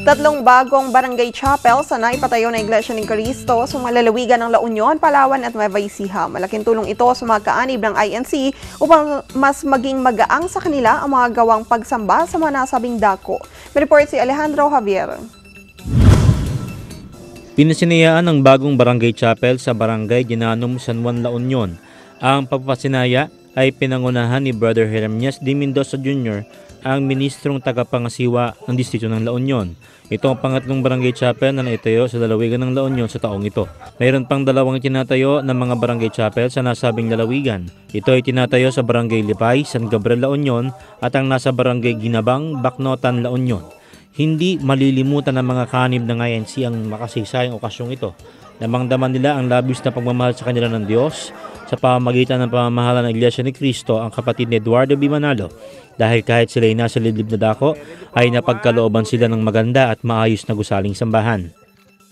Tatlong bagong barangay chapel sa naipatayo na Iglesia ni Cristo sa mga lalawigan ng La Union, Palawan at Nueva Ecija. Malaking tulong ito sa mga kaanib ng INC upang mas maging magaang sa kanila ang mga gawang pagsamba sa mga nasabing dako. May report si Alejandro Javier. Pinasinayaan ng bagong barangay chapel sa Barangay Ginanum, San Juan, La Union. Ang pagpapasinaya ay pinangunahan ni Brother Jeremias D. Mendoza Jr., ang ministrong tagapangasiwa ng distrito ng La Union. Ito ang pangatlong barangay chapel na naitayo sa lalawigan ng La Union sa taong ito. Mayroon pang dalawang itinatayo ng mga barangay chapel sa nasabing lalawigan. Ito ay tinatayo sa Barangay Lipay, San Gabriel, La Union at ang nasa Barangay Ginabang, Bacnotan, La Union. Hindi malilimutan ng mga kanib ng INC ang makasaysayang okasyong ito. Damang-daman nila ang labis na pagmamahal sa kanila ng Diyos sa pamamagitan ng pamamahala ng Iglesia ni Cristo, ang kapatid ni Eduardo B. Manalo. Dahil kahit sila ay nasa liblib na dako, ay napagkalooban sila ng maganda at maayos na gusaling sambahan.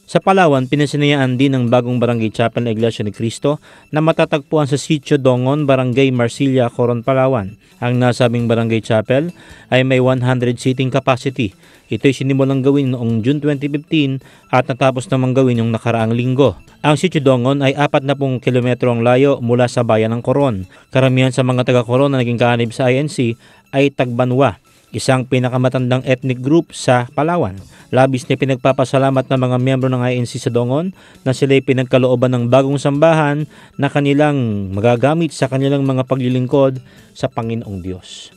Sa Palawan, pinasinayaan din ng bagong barangay chapel ng Iglesia ni Cristo na matatagpuan sa Sitio Dongon, Barangay Marsilia, Coron, Palawan. Ang nasabing barangay chapel ay may 100 seating capacity. Ito'y sinimulang gawin noong June 2015 at natapos namang gawin yung nakaraang linggo. Ang Sitio Dongon ay 40 kilometro ang layo mula sa bayan ng Coron. Karamihan sa mga taga-Coron na naging kaanib sa INC ay Tagbanwa, isang pinakamatandang ethnic group sa Palawan. Labis na pinagpapasalamat ng mga miyembro ng INC sa Dongon na sila'y pinagkalooban ng bagong sambahan na kanilang magagamit sa kanilang mga paglilingkod sa Panginoong Diyos.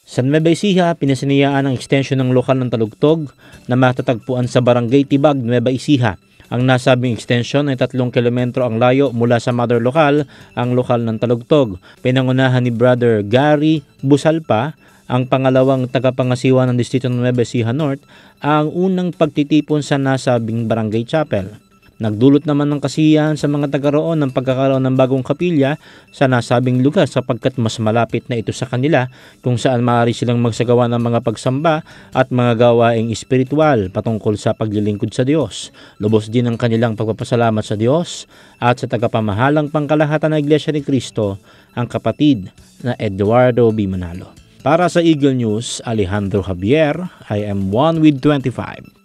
Sa Nueva Ecija, pinasinayaan ang extension ng lokal ng talugtog na matatagpuan sa Barangay Tibag, Nueva Ecija. Ang nasabing extension ay 3 kilometro ang layo mula sa mother lokal, ang lokal ng talugtog. Pinangunahan ni Brother Gary Busalpa, ang pangalawang tagapangasiwa ng distrito ng Nueva Ecija North, ang unang pagtitipon sa nasabing barangay chapel. Nagdulot naman ng kasiyahan sa mga taga-roon ng pagkakaroon ng bagong kapilya sa nasabing lugar sapagkat mas malapit na ito sa kanila kung saan maaari silang magsagawa ng mga pagsamba at mga gawaing espiritual patungkol sa paglilingkod sa Diyos. Lubos din ang kanilang pagpapasalamat sa Diyos at sa tagapamahalang pangkalahatan ng Iglesia ni Cristo, ang kapatid na Eduardo B. Manalo. Para sa Eagle News, Alejandro Javier, I am 1 with 25.